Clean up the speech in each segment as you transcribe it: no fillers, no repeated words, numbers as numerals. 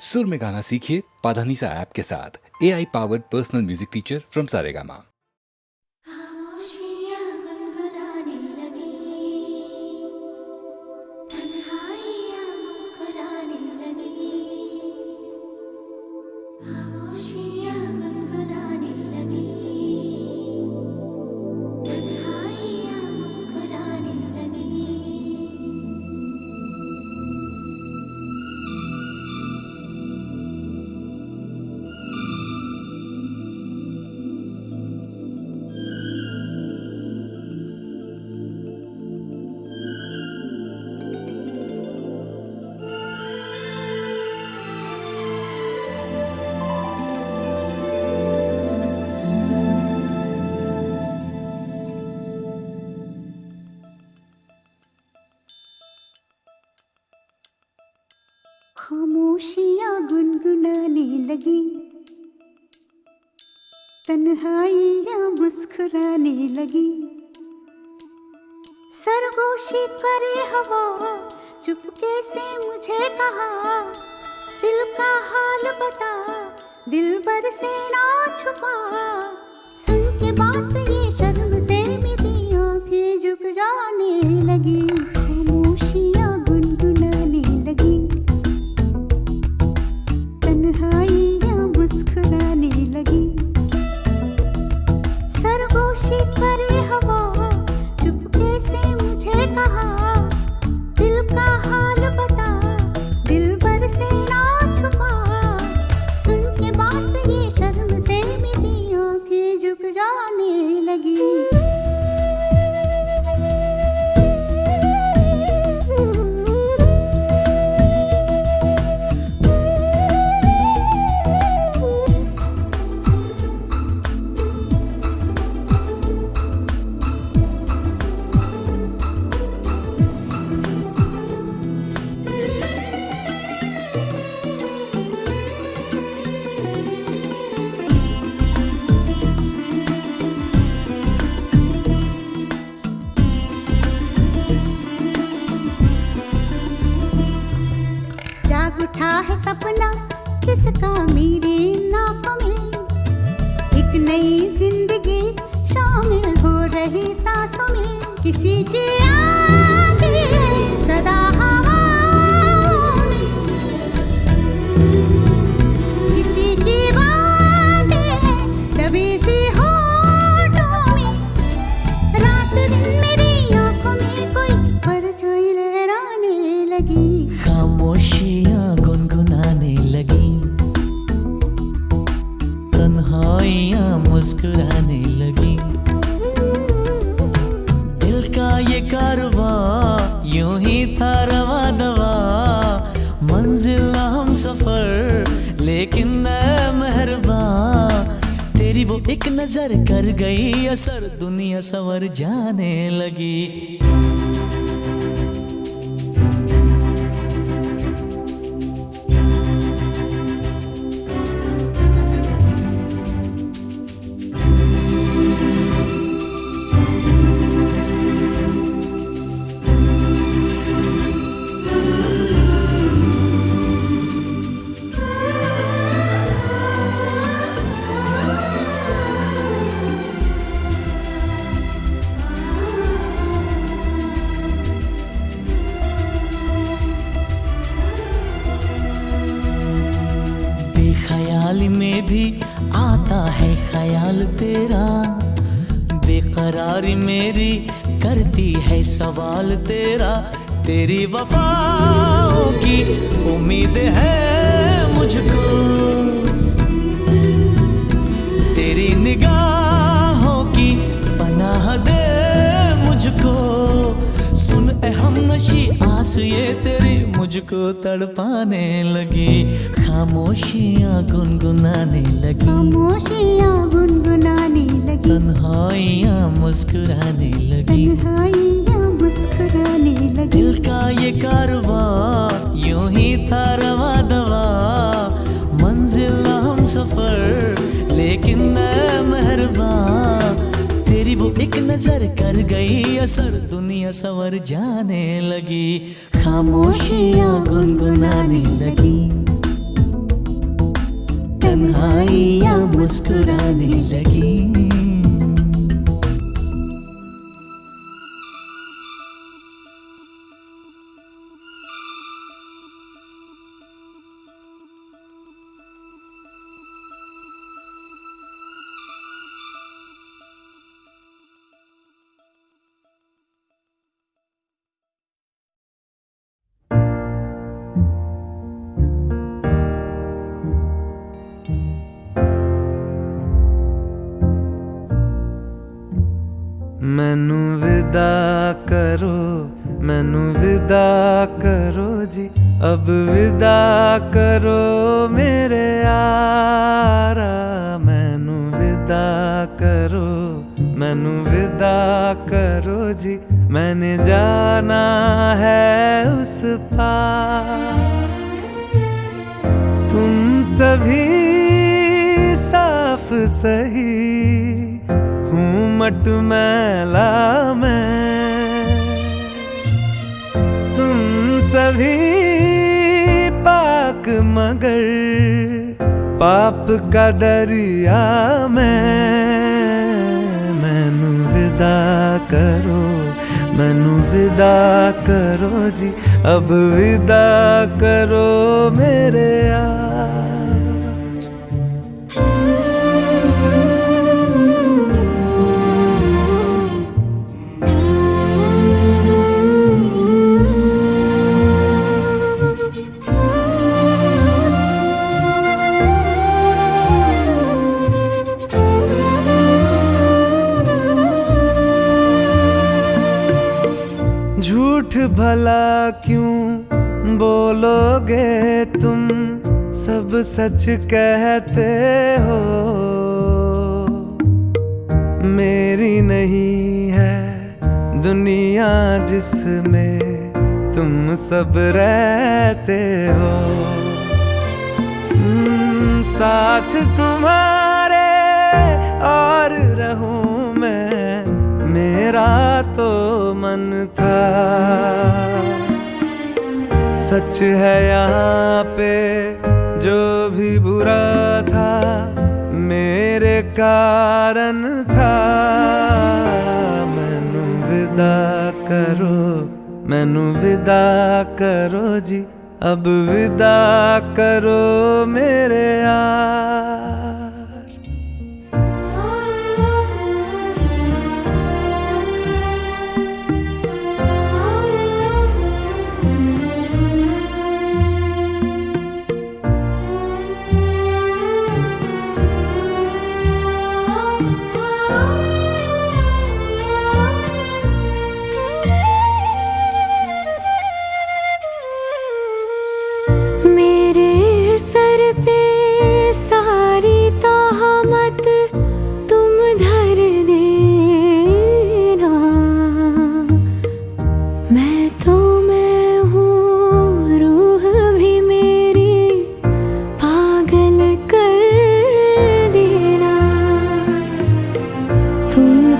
सुर में गाना सीखिए पाधानीसा ऐप के साथ। AI powered personal music teacher from Saregama. खामोशियाँ गुनगुनाने लगी, तन्हाइयाँ मुस्कुराने लगी। खामोशियाँ गुनगुनाने लगी, तन्हाइयाँ मुस्कुराने लगी। खामोशियाँ गुनगुनाने लगी, तन्हाइयाँ मुस्कुराने लगी। सरगोशी करे हवा, चुपके से मुझे कहा, दिल का हाल बता, दिलबर से ना छुपा। सुन के बात ये शर्म से मेरी आंखें झुक जाने लगी। खामोशियाँ गुनगुनाने लगी, तन्हाइयाँ मुस्कुराने लगी। सरगोशी करे हवा, चुपके से मुझे कहा, दिल का हाल बता, दिलबर से ना छुपा। सुन के बात ये शर्म से मेरी आंखें झुक जाने लगी। जाग उठा है सपना किसका मेरी नाकों में, एक नई जिंदगी शामिल हो रही सांसों में। किसी की आगे सदा हवाओं में, किसी की बातें दबी सी होठों में। रात दिन मेरी आंखों में कोई परछाई लहराने लगी। खामोशियाँ गुनगुनाने लगी, तन्हाइयाँ मुस्कुराने लगी। दिल का ये कारवां यूं ही था रवा दवा, मंजिल हम सफर लेकिन मैं मेहरबान। तेरी वो एक नजर कर गई असर, दुनिया संवर जाने लगी। ख्याल में भी आता है ख्याल तेरा, बेकरारी मेरी करती है सवाल तेरा। तेरी वफाओं की उम्मीद है मुझको, तेरी निगाहों की पनाह दे मुझको। सुन ए हमनशी आस ये तेरी मुझको तड़पाने लगी। खामोशियाँ गुनगुनाने लगी, खामोशियाँ गुनगुनाने लगी, तन्हाइयाँ मुस्कुराने लगी। तन्हाइयाँ मुस्कुराने लगी। दिल का ये कारवां यूं ही था रवा दवा, मंजिल हम सफर लेकिन मैं मेहरबान। तेरी वो एक नजर कर गई असर, दुनिया संवर जाने लगी। खामोशियाँ गुनगुनाने लगी, आई या मुस्कुराने लगी। मैनू विदा करो, मैनू विदा करो जी, अब विदा करो मेरे यारा। मैनू विदा करो, मैनू विदा करो जी, मैंने जाना है उस पार। तुम सभी साफ सही हूँ मटमैला मैं, तुम सभी पाक मगर पाप का दरिया मैं। मैनू विदा करो, मैनू विदा करो जी, अब विदा करो मेरे यार। झूठ भला क्यों बोलोगे तुम, सब सच कहते हो। मेरी नहीं है दुनिया जिसमें तुम सब रहते हो। साथ तुम्हारे और रहूं मैं, मेरा तो मन था। सच है यहाँ पे जो भी बुरा था मेरे कारण था। मैनू विदा करो, मैनू विदा करो जी, अब विदा करो मेरे यार।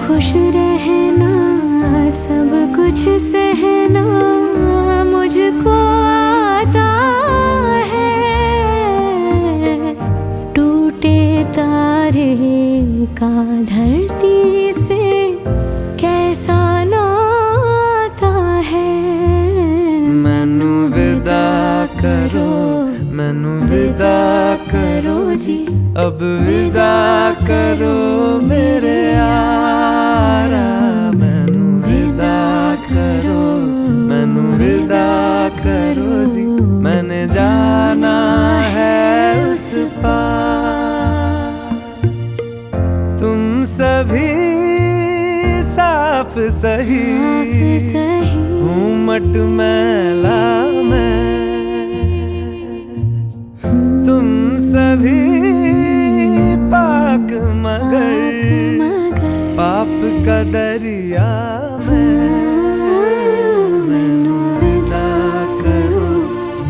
खुश रहना, सब कुछ सहना मुझको आता है। टूटे तारे का धरती से कैसा नाता है। मैनू विदा करो, मैनू विदा करो जी, अब विदा करो मेरे यारा। मैनू विदा करो, मैनू विदा करो जी, मैंने जाना है उस पार। तुम सभी साफ सही हूँ मटमैला मैं, तुम सभी पाक मगर पाप का दरिया में। मैनू विदा करो,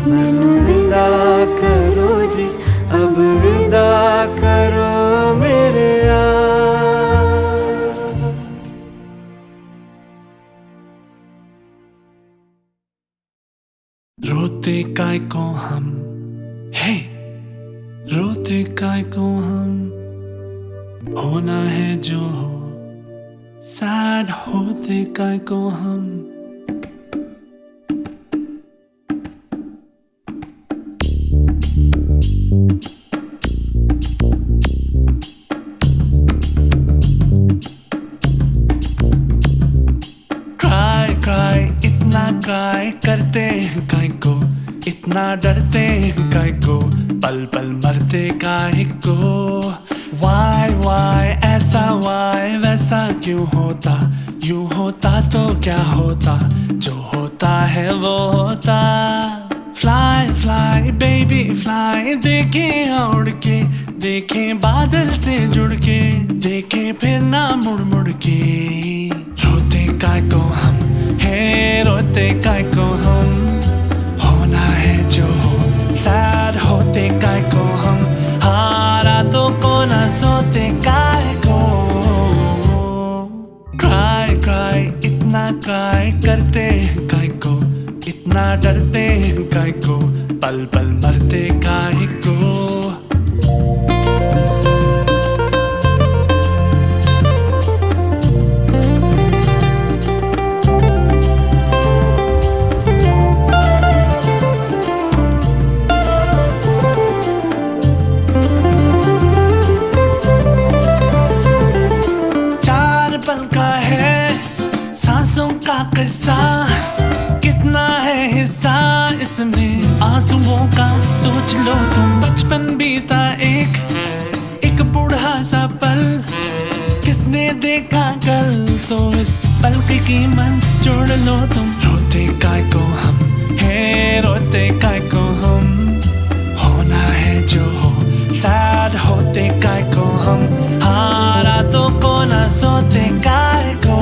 मैनू विदा करो जी, अब विदा करो मेरे यार। रोते काय को हम, हे रोते होते काय को हम, होना है जो हो। सैड होते काय को हम। क्राई इतना क्राई करते हैं काय को, इतना डरते हैं काय को, पल पल मरते काय को। वाई ऐसा वाई वैसा क्यों होता, यूं होता तो क्या होता, जो होता है वो होता। फ्लाई फ्लाई बेबी फ्लाई, देखे उड़ के, देखे बादल से जुड़ के, देखे फिर ना मुड़ मुड़ के। रोते काय को हम है, रोते काय को हम, होना है जो हो। सैड होते काय को हम, हारा तो को ना सोते काय को। क्राई इतना क्राई करते हैं काय को, इतना डरते हैं काय को, पल पल मरते काय को। कितना है हिस्सा इसमें आंसुओं का, सोच लो तुम। बचपन बीता एक बूढ़ा सा पल, किसने देखा कल, तो इस पल की कीमत जोड़ लो तुम। रोते काय को हम है, रोते काय को हम, होना है जो हो। सैड होते काय को हम, हारा तो को ना सोते काय को।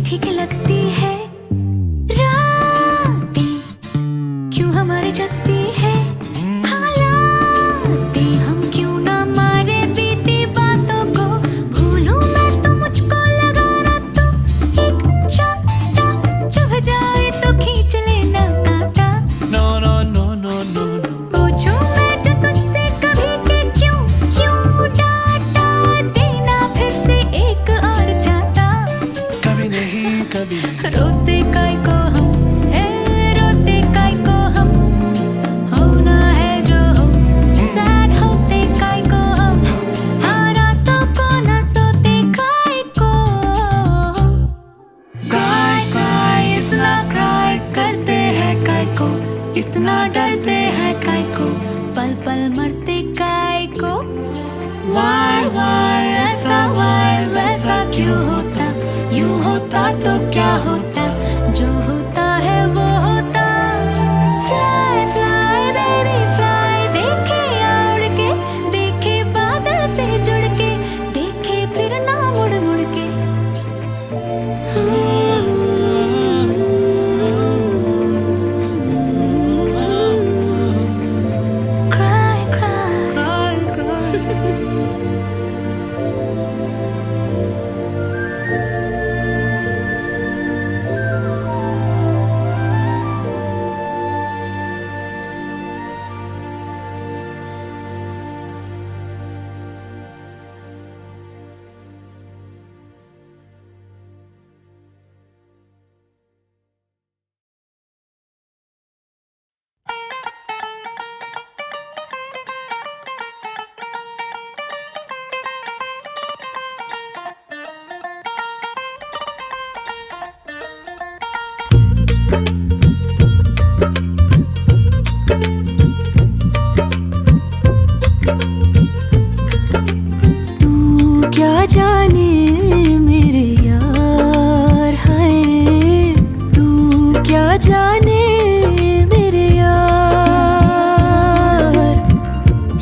ठीक लगती है रातें, क्यों हमारी जगती है हालातें। हम क्यों ना मारे बीती बातों को, भूलूं मैं तो मुझको लगा ना तो एक चाटा, चुभ जाए तो खींच लेना कांटा। No no no no no no, पूछूं मैं जो तुझसे कभी कि क्यों यूं डांटा, देना फिर से एक और चाटा। कभी नहीं कभी। रोते काय को हम है, रोते काय को हम, होना है जो हो। सैड होते काय को हम, हारा तो को ना सोते काय को। क्राई इतना क्राई करते हैं काय को, इतना डरते हैं काय को, पल पल मरते काय को। वाई ऐसा वाई वैसा क्यों होता, यूं होता तो क्या होता, जो होता है वो होता। फ्लाई फ्लाई बेबी फ्लाई, देखे उड़ के, देखे बादल से जुड़ के, देखे फिर ना मुड़ मुड़ के। क्राई क्राई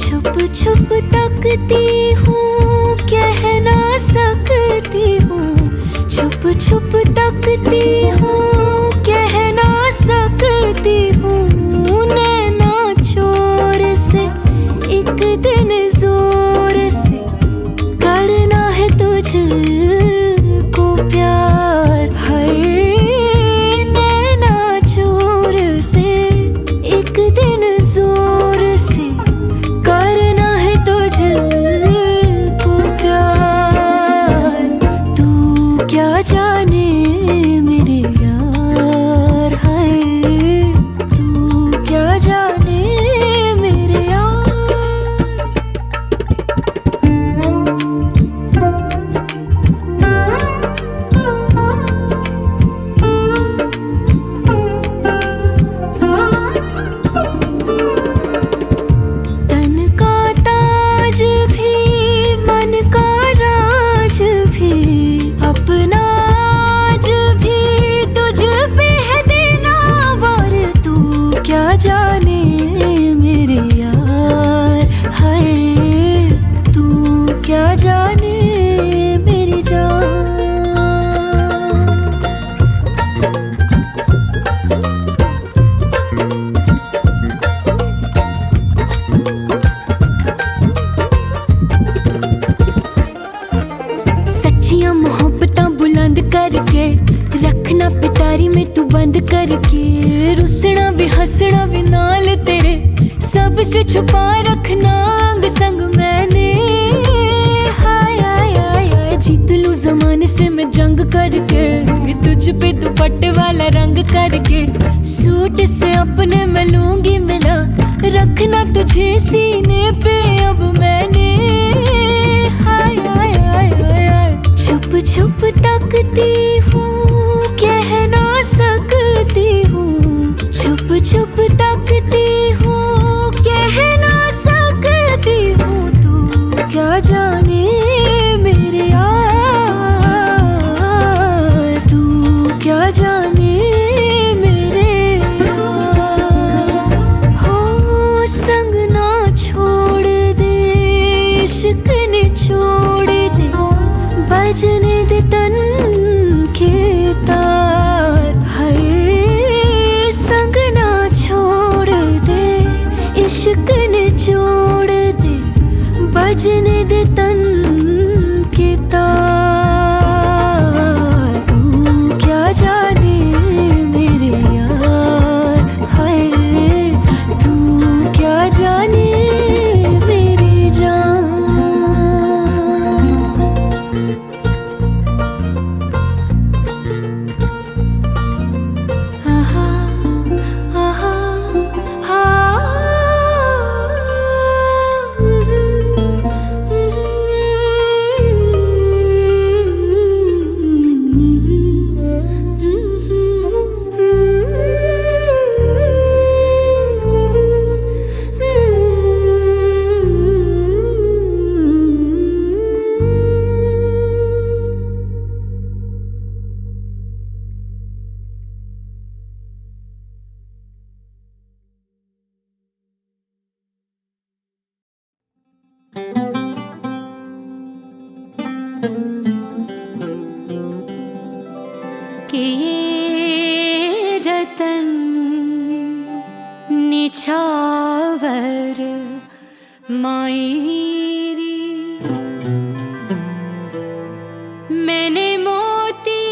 छुप छुप तकती हूँ छुप तकती हूँ, कह ना सकती हूँ, नैना चोर से एक दिन जोर से करना है तुझको प्यार। है नैना चोर से एक दिन जोर से करना है तुझको प्यार। तू क्या जाने मेरे यार, है तू क्या जाने मेरे यार। तन का ताज भी मन का राज भी अपना आज भी तुझ पे है देना वार। तू क्या जाने मेरे यार, हाय तू क्या जाने मेरी जान। सच्चियां मोहब्बतां बुलंद करके रखना पिटारी में तू बंद करके। रुसना भी हंसना भी नाल तेरे सबसे छुपा रखना अंग संग मैंने। हाय हाय हाय हाय जीत लूं जमाने से मैं जंग करके, तुझ पे दुपट्टे वाला रंग करके। सूट से अपने मैं लूंगी मिला, रखना तुझे सीने पे अब मैंने। हाय हाय हाय हाय हाय छुप छुप तकती हूँ, कह ना सकती हूँ, छुप छुप तकती हूँ, कह ना सकती हूँ। तू क्या जाने मेरे यार, तू क्या जाने मेरे यार। हो संग ना छोड़ दे, इश्क ने छोड़ दे, बजने दे तन के तार। हाय संग ना छोड़ दे, इश्क ने छोड़ दे, बजने दे तन के तार। तू क्या जाने मेरे यार, हाय तू क्या जाने मेरी जान। आहा आहा कि ये रतन निछावर मायरी, मैंने मोती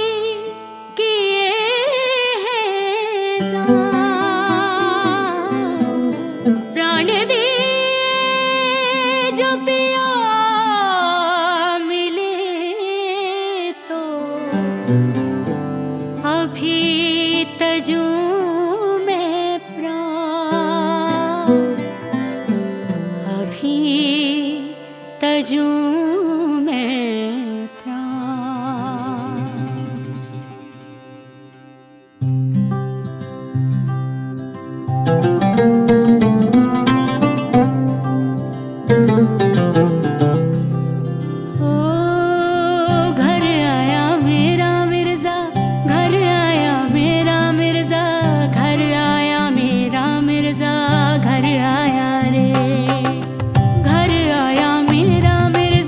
किए हैं दान, प्राण दिए जो पिया मिले तो अभी तजूं में प्राण, अभी तजूं में प्राण। ओ घर आया मेरा मिर्जा, घर आया मेरा मिर्जा, घर आया मेरा मिर्जा, घर आया रे। घर आया मेरा मिर्जा,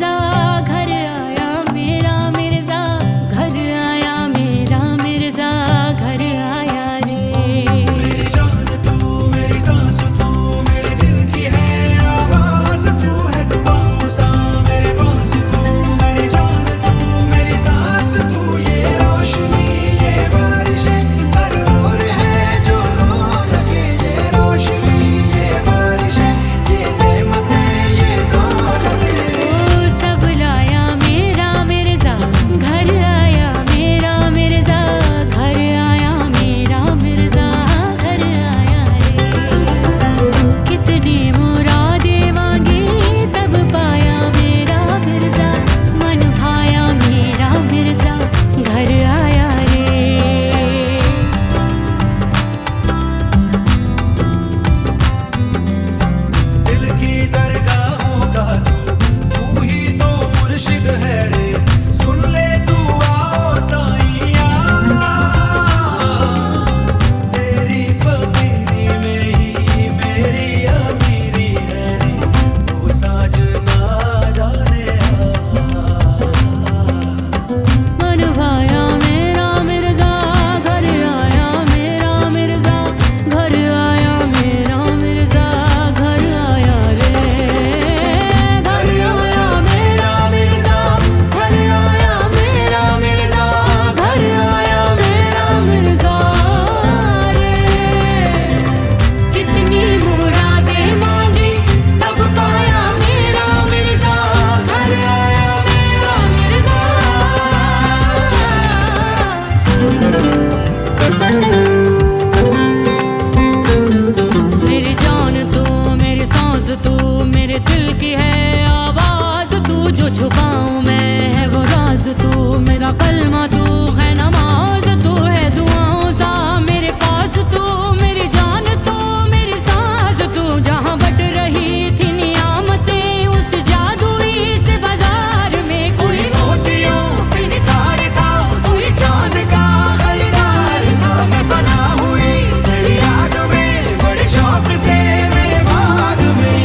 छुपाऊं मैं, है वो राज तू, मेरा कलमा तू है, नमाज तू है, दुआओं सा मेरे पास तू, मेरी जान तू, मेरी सांस तू। जहाँ बट रही थी नियामतें उस जादुई से बाजार में, कोई मोतियों की निसार था, कोई चांद का खरीदार था। मैं फना हुई तेरी याद में, बड़े शौक से मेरे बाग में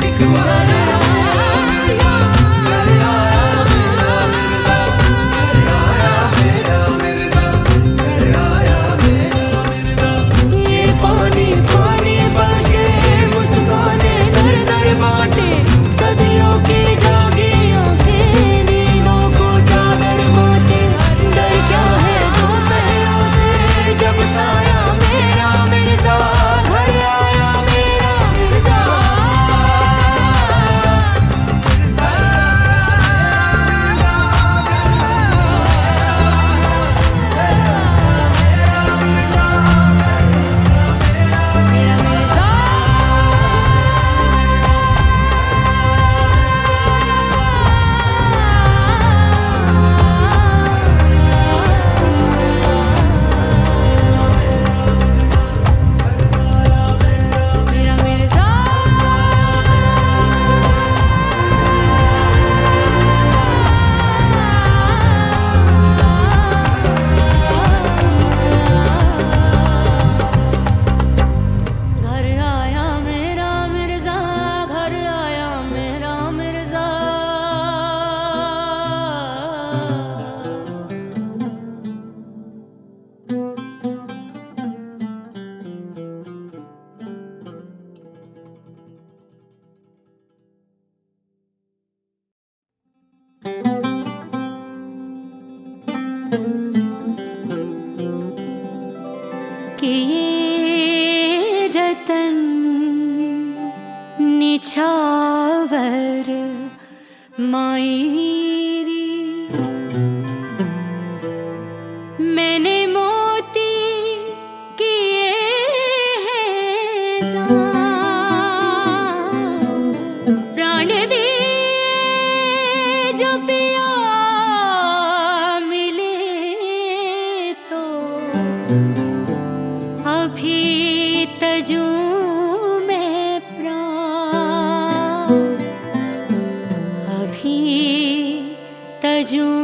लिखवाया कि ये रतन निछावर मायरी, मैंने मोती किए हैं दान, प्राण दिए जो पिया मिले तो अभी तजूं में प्राण, अभी तजूं